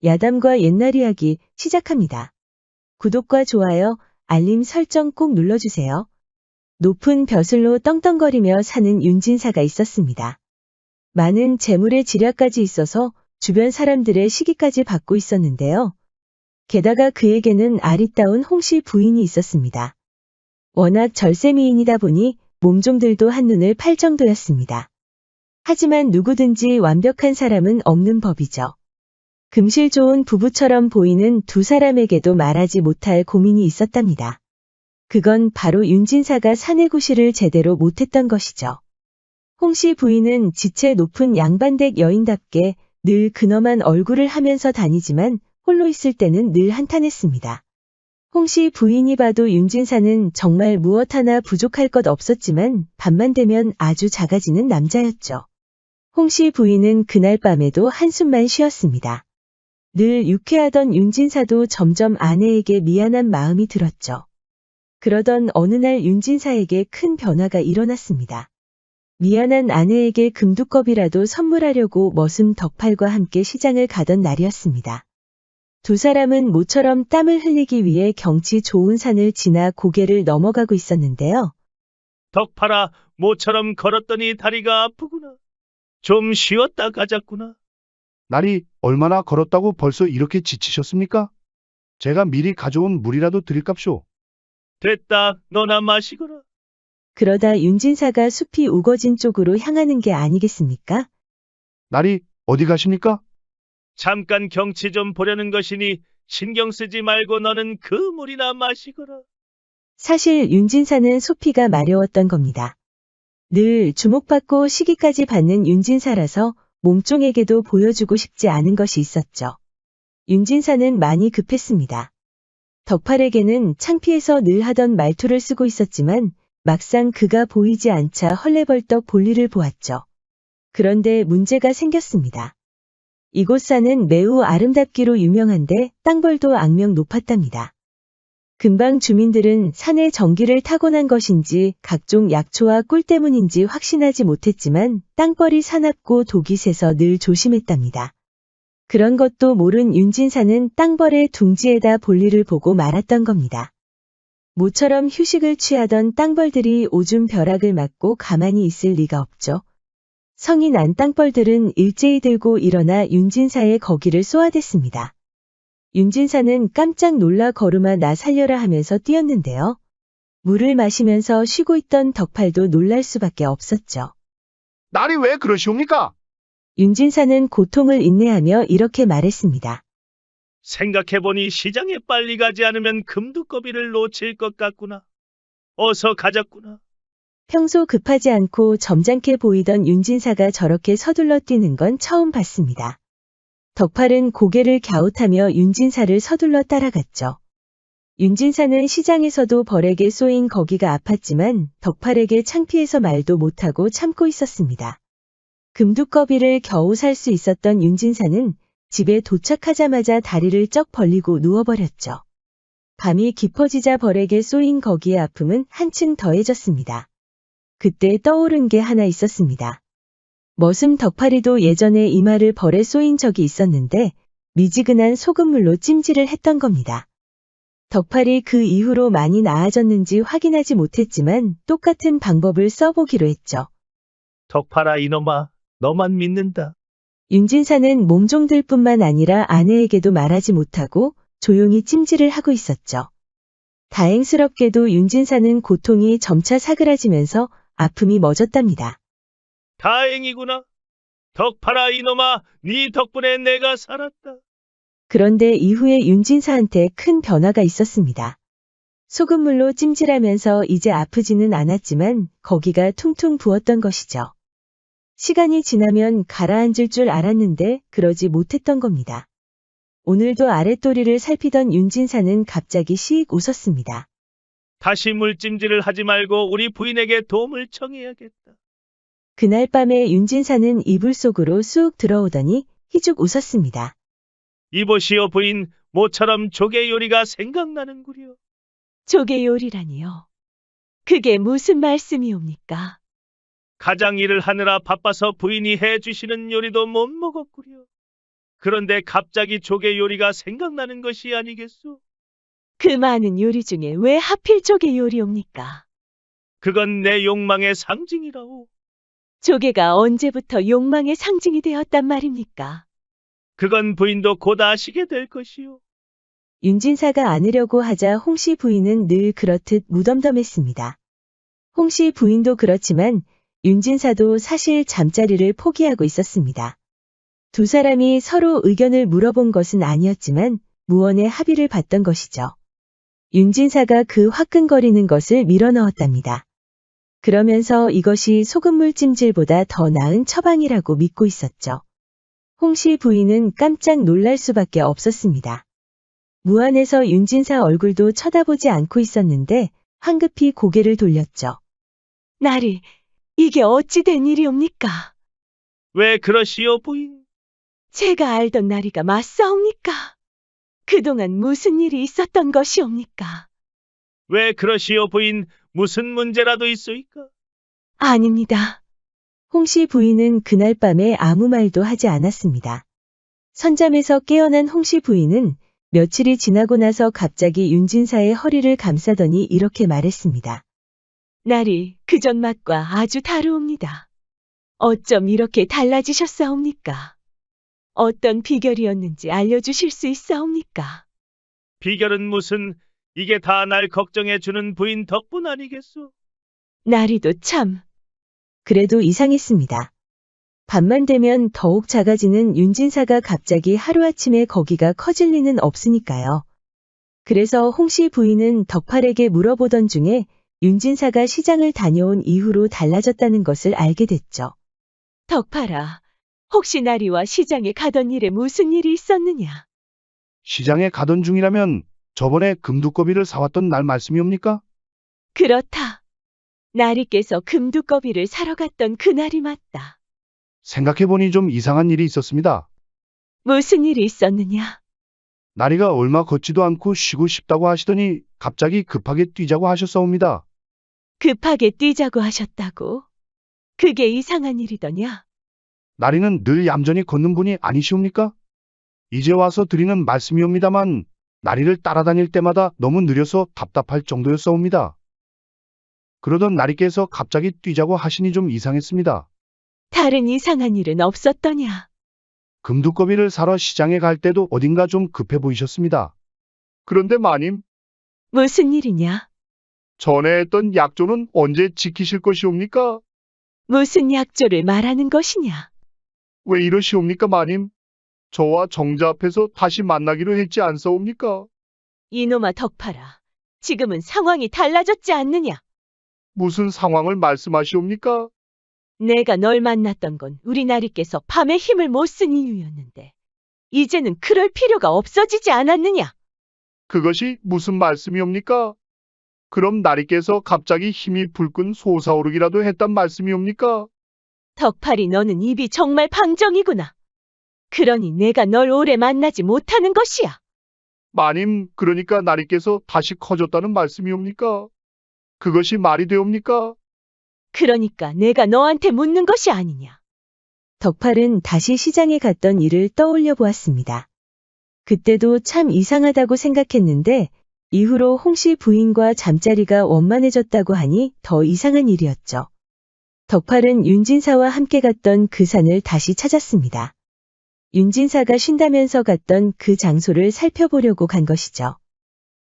야담과 옛날 이야기 시작합니다. 구독과 좋아요, 알림 설정 꼭 눌러주세요. 높은 벼슬로 떵떵거리며 사는 윤진사가 있었습니다. 많은 재물의 지략까지 있어서 주변 사람들의 시기까지 받고 있었는데요. 게다가 그에게는 아리따운 홍씨 부인이 있었습니다. 워낙 절세미인이다 보니 몸종들도 한눈을 팔 정도였습니다. 하지만 누구든지 완벽한 사람은 없는 법이죠. 금실 좋은 부부처럼 보이는 두 사람에게도 말하지 못할 고민이 있었답니다. 그건 바로 윤진사가 사내구실을 제대로 못했던 것이죠. 홍씨 부인은 지체 높은 양반댁 여인답게 늘 근엄한 얼굴을 하면서 다니지만 홀로 있을 때는 늘 한탄했습니다. 홍씨 부인이 봐도 윤진사는 정말 무엇 하나 부족할 것 없었지만 밤만 되면 아주 작아지는 남자였죠. 홍씨 부인은 그날 밤에도 한숨만 쉬었습니다. 늘 유쾌하던 윤진사도 점점 아내에게 미안한 마음이 들었죠. 그러던 어느 날 윤진사에게 큰 변화가 일어났습니다. 미안한 아내에게 금두껍이라도 선물하려고 머슴 덕팔과 함께 시장을 가던 날이었습니다. 두 사람은 모처럼 땀을 흘리기 위해 경치 좋은 산을 지나 고개를 넘어가고 있었는데요. 덕팔아, 모처럼 걸었더니 다리가 아프구나. 좀 쉬었다 가자꾸나. 날이 얼마나 걸었다고 벌써 이렇게 지치셨습니까? 제가 미리 가져온 물이라도 드릴갑쇼. 됐다, 너나 마시거라. 그러다 윤진사가 숲이 우거진 쪽으로 향하는 게 아니겠습니까? 날이 어디 가십니까? 잠깐 경치 좀 보려는 것이니 신경 쓰지 말고 너는 그 물이나 마시거라. 사실 윤진사는 소피가 마려웠던 겁니다. 늘 주목받고 시기까지 받는 윤진사라서 몸종에게도 보여주고 싶지 않은 것이 있었죠. 윤진사는 많이 급했습니다. 덕팔에게는 창피해서 늘 하던 말투를 쓰고 있었지만 막상 그가 보이지 않자 헐레벌떡 볼일을 보았죠. 그런데 문제가 생겼습니다. 이곳 산은 매우 아름답기로 유명한데 땅벌도 악명 높았답니다. 근방 주민들은 산의 정기를 타고난 것인지 각종 약초와 꿀 때문인지 확신하지 못했지만 땅벌이 사납고 독이 세서 늘 조심했답니다. 그런 것도 모른 윤진사는 땅벌의 둥지에다 볼일을 보고 말았던 겁니다. 모처럼 휴식을 취하던 땅벌들이 오줌 벼락을 맞고 가만히 있을 리가 없죠. 성이 난 땅벌들은 일제히 들고 일어나 윤진사의 거기를 쏘아댔습니다. 윤진사는 깜짝 놀라 걸음아 나 살려라 하면서 뛰었는데요. 물을 마시면서 쉬고 있던 덕팔도 놀랄 수밖에 없었죠. 날이 왜 그러시옵니까? 윤진사는 고통을 인내하며 이렇게 말했습니다. 생각해보니 시장에 빨리 가지 않으면 금두꺼비를 놓칠 것 같구나. 어서 가자꾸나. 평소 급하지 않고 점잖게 보이던 윤진사가 저렇게 서둘러 뛰는 건 처음 봤습니다. 덕팔은 고개를 갸웃하며 윤진사를 서둘러 따라갔죠. 윤진사는 시장에서도 벌에게 쏘인 거기가 아팠지만 덕팔에게 창피해서 말도 못하고 참고 있었습니다. 금두꺼비를 겨우 살 수 있었던 윤진사는 집에 도착하자마자 다리를 쩍 벌리고 누워버렸죠. 밤이 깊어지자 벌에게 쏘인 거기의 아픔은 한층 더해졌습니다. 그때 떠오른 게 하나 있었습니다. 머슴 덕팔이도 예전에 이마를 벌에 쏘인 적이 있었는데 미지근한 소금물로 찜질을 했던 겁니다. 덕팔이 그 이후로 많이 나아졌는지 확인하지 못했지만 똑같은 방법을 써보기로 했죠. 덕팔아 이놈아, 너만 믿는다. 윤진사는 몸종들뿐만 아니라 아내에게도 말하지 못하고 조용히 찜질을 하고 있었죠. 다행스럽게도 윤진사는 고통이 점차 사그라지면서 아픔이 멎었답니다. 다행이구나. 덕팔아 이놈아, 네 덕분에 내가 살았다. 그런데 이후에 윤진사한테 큰 변화가 있었습니다. 소금물로 찜질하면서 이제 아프지는 않았지만 거기가 퉁퉁 부었던 것이죠. 시간이 지나면 가라앉을 줄 알았는데 그러지 못했던 겁니다. 오늘도 아랫도리를 살피던 윤진사는 갑자기 씩 웃었습니다. 다시 물찜질을 하지 말고 우리 부인에게 도움을 청해야겠다. 그날 밤에 윤진사는 이불 속으로 쑥 들어오더니 희죽 웃었습니다. 이보시오 부인, 모처럼 조개 요리가 생각나는구려. 조개 요리라니요. 그게 무슨 말씀이옵니까? 가장 일을 하느라 바빠서 부인이 해주시는 요리도 못 먹었구려. 그런데 갑자기 조개 요리가 생각나는 것이 아니겠소? 그 많은 요리 중에 왜 하필 조개 요리옵니까? 그건 내 욕망의 상징이라오. 조개가 언제부터 욕망의 상징이 되었단 말입니까? 그건 부인도 곧 아시게 될 것이오. 윤진사가 안으려고 하자 홍씨 부인은 늘 그렇듯 무덤덤했습니다. 홍씨 부인도 그렇지만 윤진사도 사실 잠자리를 포기하고 있었습니다. 두 사람이 서로 의견을 물어본 것은 아니었지만 무언의 합의를 봤던 것이죠. 윤진사가 그 화끈거리는 것을 밀어넣었답니다. 그러면서 이것이 소금물 찜질보다 더 나은 처방이라고 믿고 있었죠. 홍씨 부인은 깜짝 놀랄 수밖에 없었습니다. 무안에서 윤진사 얼굴도 쳐다보지 않고 있었는데 황급히 고개를 돌렸죠. 나리, 이게 어찌 된 일이옵니까? 왜 그러시오, 부인? 제가 알던 나리가 맞사옵니까? 그동안 무슨 일이 있었던 것이옵니까? 왜 그러시오, 부인? 무슨 문제라도 있소이까? 아닙니다. 홍씨 부인은 그날 밤에 아무 말도 하지 않았습니다. 선잠에서 깨어난 홍씨 부인은 며칠이 지나고 나서 갑자기 윤진사의 허리를 감싸더니 이렇게 말했습니다. 나리, 그전 맛과 아주 다르옵니다. 어쩜 이렇게 달라지셨사옵니까? 어떤 비결이었는지 알려주실 수 있사옵니까? 비결은 무슨, 이게 다 날 걱정해주는 부인 덕분 아니겠소? 나리도 참. 그래도 이상했습니다. 밤만 되면 더욱 작아지는 윤진사가 갑자기 하루아침에 거기가 커질 리는 없으니까요. 그래서 홍씨 부인은 덕팔에게 물어보던 중에 윤진사가 시장을 다녀온 이후로 달라졌다는 것을 알게 됐죠. 덕팔아, 혹시 나리와 시장에 가던 일에 무슨 일이 있었느냐? 시장에 가던 중이라면 저번에 금두꺼비를 사왔던 날 말씀이옵니까? 그렇다. 나리께서 금두꺼비를 사러 갔던 그날이 맞다. 생각해보니 좀 이상한 일이 있었습니다. 무슨 일이 있었느냐? 나리가 얼마 걷지도 않고 쉬고 싶다고 하시더니 갑자기 급하게 뛰자고 하셨사옵니다. 급하게 뛰자고 하셨다고? 그게 이상한 일이더냐? 나리는 늘 얌전히 걷는 분이 아니시옵니까? 이제 와서 드리는 말씀이옵니다만 나리를 따라다닐 때마다 너무 느려서 답답할 정도였사옵니다. 그러던 나리께서 갑자기 뛰자고 하시니 좀 이상했습니다. 다른 이상한 일은 없었더냐? 금두꺼비를 사러 시장에 갈 때도 어딘가 좀 급해 보이셨습니다. 그런데 마님, 무슨 일이냐? 전에 했던 약조는 언제 지키실 것이옵니까? 무슨 약조를 말하는 것이냐? 왜 이러시옵니까, 마님? 저와 정자 앞에서 다시 만나기로 했지 않사옵니까? 이놈아 덕팔아, 지금은 상황이 달라졌지 않느냐? 무슨 상황을 말씀하시옵니까? 내가 널 만났던 건 우리 나리께서 밤에 힘을 못 쓴 이유였는데 이제는 그럴 필요가 없어지지 않았느냐? 그것이 무슨 말씀이옵니까? 그럼 나리께서 갑자기 힘이 불끈 솟아오르기라도 했단 말씀이옵니까? 덕팔이 너는 입이 정말 방정이구나. 그러니 내가 널 오래 만나지 못하는 것이야. 마님, 그러니까 나리께서 다시 커졌다는 말씀이옵니까? 그것이 말이 되옵니까? 그러니까 내가 너한테 묻는 것이 아니냐. 덕팔은 다시 시장에 갔던 일을 떠올려 보았습니다. 그때도 참 이상하다고 생각했는데 이후로 홍씨 부인과 잠자리가 원만해졌다고 하니 더 이상한 일이었죠. 덕팔은 윤진사와 함께 갔던 그 산을 다시 찾았습니다. 윤진사가 쉰다면서 갔던 그 장소를 살펴보려고 간 것이죠.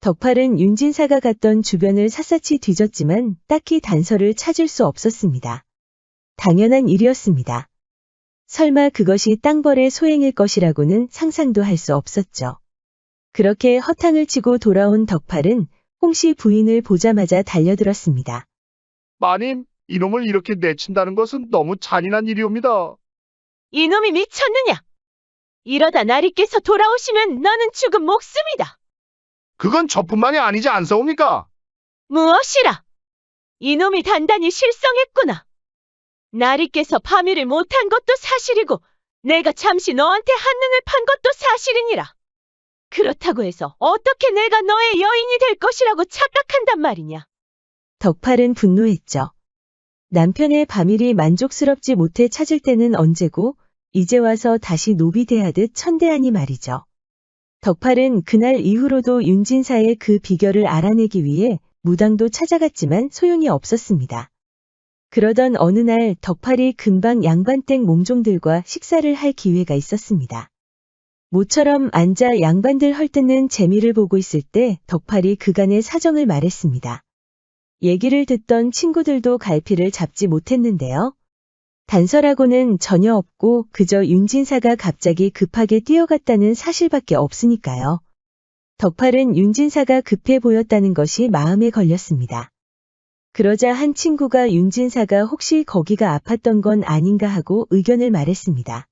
덕팔은 윤진사가 갔던 주변을 샅샅이 뒤졌지만 딱히 단서를 찾을 수 없었습니다. 당연한 일이었습니다. 설마 그것이 땅벌의 소행일 것이라고는 상상도 할 수 없었죠. 그렇게 허탕을 치고 돌아온 덕팔은 홍씨 부인을 보자마자 달려들었습니다. 마님, 이놈을 이렇게 내친다는 것은 너무 잔인한 일이옵니다. 이놈이 미쳤느냐? 이러다 나리께서 돌아오시면 너는 죽은 목숨이다. 그건 저뿐만이 아니지 않사옵니까? 무엇이라? 이놈이 단단히 실성했구나. 나리께서 파미를 못한 것도 사실이고 내가 잠시 너한테 한눈을 판 것도 사실이니라. 그렇다고 해서 어떻게 내가 너의 여인이 될 것이라고 착각한단 말이냐. 덕팔은 분노했죠. 남편의 바밀이 만족스럽지 못해 찾을 때는 언제고 이제 와서 다시 노비 대하듯 천대하니 말이죠. 덕팔은 그날 이후로도 윤진사의 그 비결을 알아내기 위해 무당도 찾아갔지만 소용이 없었습니다. 그러던 어느 날 덕팔이 금방 양반댁 몸종들과 식사를 할 기회가 있었습니다. 모처럼 앉아 양반들 헐뜯는 재미를 보고 있을 때 덕팔이 그간의 사정을 말했습니다. 얘기를 듣던 친구들도 갈피를 잡지 못했는데요. 단서라고는 전혀 없고 그저 윤진사가 갑자기 급하게 뛰어갔다는 사실밖에 없으니까요. 덕팔은 윤진사가 급해 보였다는 것이 마음에 걸렸습니다. 그러자 한 친구가 윤진사가 혹시 거기가 아팠던 건 아닌가 하고 의견을 말했습니다.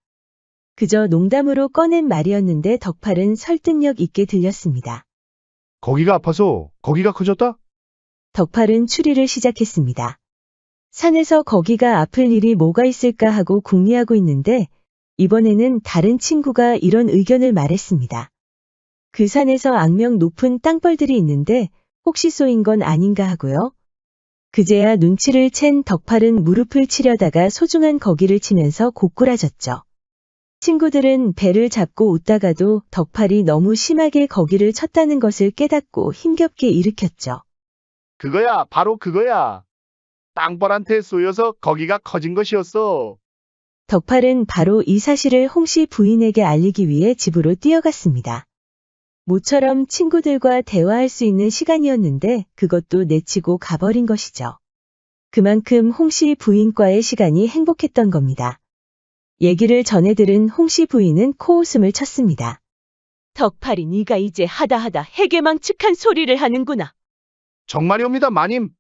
그저 농담으로 꺼낸 말이었는데 덕팔은 설득력 있게 들렸습니다. 거기가 아파서 거기가 커졌다? 덕팔은 추리를 시작했습니다. 산에서 거기가 아플 일이 뭐가 있을까 하고 궁리하고 있는데 이번에는 다른 친구가 이런 의견을 말했습니다. 그 산에서 악명 높은 땅벌들이 있는데 혹시 쏘인 건 아닌가 하고요. 그제야 눈치를 챈 덕팔은 무릎을 치려다가 소중한 거기를 치면서 고꾸라졌죠. 친구들은 배를 잡고 웃다가도 덕팔이 너무 심하게 거기를 쳤다는 것을 깨닫고 힘겹게 일으켰죠. 그거야, 바로 그거야. 땅벌한테 쏘여서 거기가 커진 것이었어. 덕팔은 바로 이 사실을 홍씨 부인에게 알리기 위해 집으로 뛰어갔습니다. 모처럼 친구들과 대화할 수 있는 시간이었는데 그것도 내치고 가버린 것이죠. 그만큼 홍씨 부인과의 시간이 행복했던 겁니다. 얘기를 전해 들은 홍씨 부인은 코웃음을 쳤습니다. 덕팔이 네가 이제 하다하다 해괴망측한 소리를 하는구나. 정말이옵니다, 마님.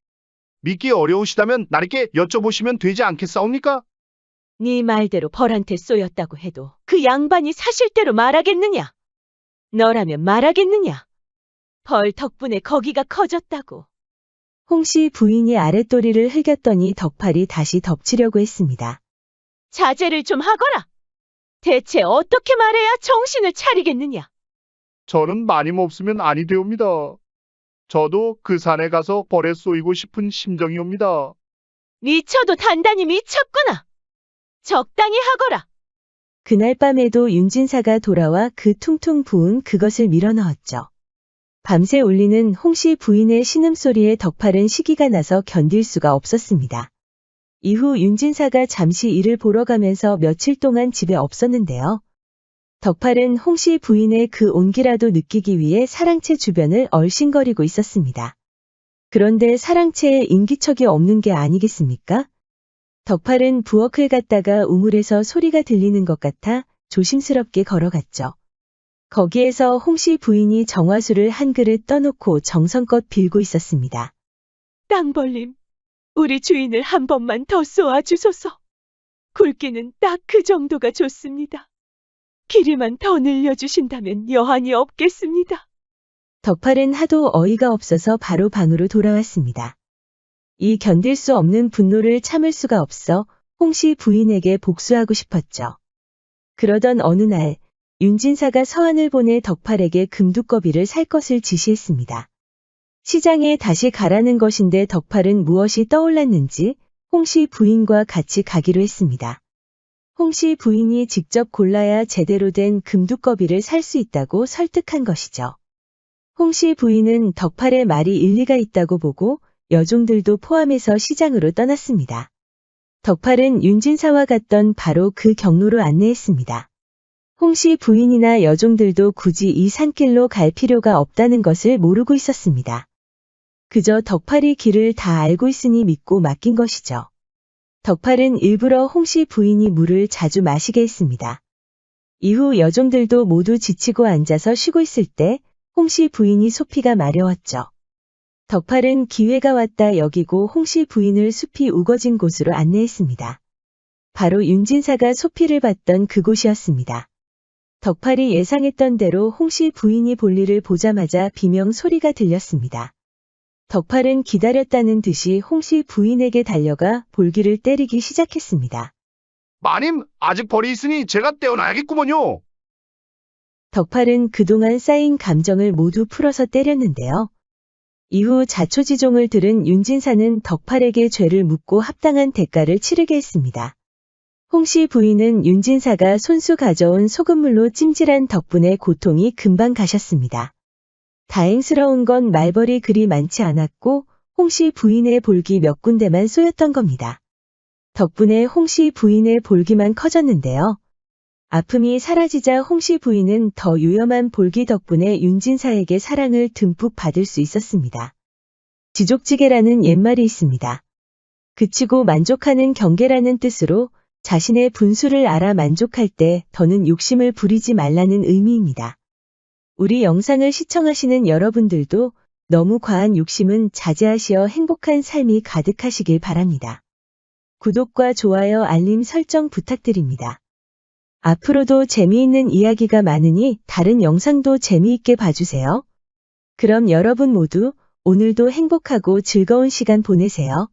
믿기 어려우시다면 나리께 여쭤보시면 되지 않겠사옵니까? 네 말대로 벌한테 쏘였다고 해도 그 양반이 사실대로 말하겠느냐? 너라면 말하겠느냐? 벌 덕분에 거기가 커졌다고. 홍씨 부인이 아랫도리를 흘겼더니 덕팔이 다시 덮치려고 했습니다. 자제를 좀 하거라. 대체 어떻게 말해야 정신을 차리겠느냐? 저는 마님 없으면 아니 되옵니다. 저도 그 산에 가서 벌에 쏘이고 싶은 심정이옵니다. 미쳐도 단단히 미쳤구나. 적당히 하거라. 그날 밤에도 윤진사가 돌아와 그 퉁퉁 부은 그것을 밀어넣었죠. 밤새 울리는 홍씨 부인의 신음소리에 덕팔은 시기가 나서 견딜 수가 없었습니다. 이후 윤진사가 잠시 일을 보러 가면서 며칠 동안 집에 없었는데요. 덕팔은 홍씨 부인의 그 온기라도 느끼기 위해 사랑채 주변을 얼씬거리고 있었습니다. 그런데 사랑채에 인기척이 없는 게 아니겠습니까? 덕팔은 부엌을 갔다가 우물에서 소리가 들리는 것 같아 조심스럽게 걸어갔죠. 거기에서 홍씨 부인이 정화수를 한 그릇 떠놓고 정성껏 빌고 있었습니다. 땅벌님, 우리 주인을 한 번만 더 쏘아주소서. 굵기는 딱 그 정도가 좋습니다. 길이만 더 늘려주신다면 여한이 없겠습니다. 덕팔은 하도 어이가 없어서 바로 방으로 돌아왔습니다. 이 견딜 수 없는 분노를 참을 수가 없어 홍씨 부인에게 복수하고 싶었죠. 그러던 어느 날 윤진사가 서한을 보내 덕팔에게 금두꺼비를 살 것을 지시했습니다. 시장에 다시 가라는 것인데 덕팔은 무엇이 떠올랐는지 홍씨 부인과 같이 가기로 했습니다. 홍씨 부인이 직접 골라야 제대로 된 금두꺼비를 살 수 있다고 설득한 것이죠. 홍씨 부인은 덕팔의 말이 일리가 있다고 보고 여종들도 포함해서 시장으로 떠났습니다. 덕팔은 윤진사와 갔던 바로 그 경로로 안내했습니다. 홍씨 부인이나 여종들도 굳이 이 산길로 갈 필요가 없다는 것을 모르고 있었습니다. 그저 덕팔이 길을 다 알고 있으니 믿고 맡긴 것이죠. 덕팔은 일부러 홍씨 부인이 물을 자주 마시게 했습니다. 이후 여종들도 모두 지치고 앉아서 쉬고 있을 때 홍씨 부인이 소피가 마려웠죠. 덕팔은 기회가 왔다 여기고 홍씨 부인을 숲이 우거진 곳으로 안내했습니다. 바로 윤진사가 소피를 봤던 그곳이었습니다. 덕팔이 예상했던 대로 홍씨 부인이 볼일을 보자마자 비명 소리가 들렸습니다. 덕팔은 기다렸다는 듯이 홍씨 부인에게 달려가 볼기를 때리기 시작했습니다. 마님, 아직 벌이 있으니 제가 떼어놔야겠구먼요. 덕팔은 그동안 쌓인 감정을 모두 풀어서 때렸는데요. 이후 자초지종을 들은 윤진사는 덕팔에게 죄를 묻고 합당한 대가를 치르게 했습니다. 홍씨 부인은 윤진사가 손수 가져온 소금물로 찜질한 덕분에 고통이 금방 가셨습니다. 다행스러운 건 말벌이 그리 많지 않았고 홍씨 부인의 볼기 몇 군데만 쏘였던 겁니다. 덕분에 홍씨 부인의 볼기만 커졌는데요. 아픔이 사라지자 홍씨 부인은 더 유염한 볼기 덕분에 윤진사에게 사랑을 듬뿍 받을 수 있었습니다. 지족지게라는 옛말이 있습니다. 그치고 만족하는 경계라는 뜻으로 자신의 분수를 알아 만족할 때 더는 욕심을 부리지 말라는 의미입니다. 우리 영상을 시청하시는 여러분들도 너무 과한 욕심은 자제하시어 행복한 삶이 가득하시길 바랍니다. 구독과 좋아요, 알림 설정 부탁드립니다. 앞으로도 재미있는 이야기가 많으니 다른 영상도 재미있게 봐주세요. 그럼 여러분 모두 오늘도 행복하고 즐거운 시간 보내세요.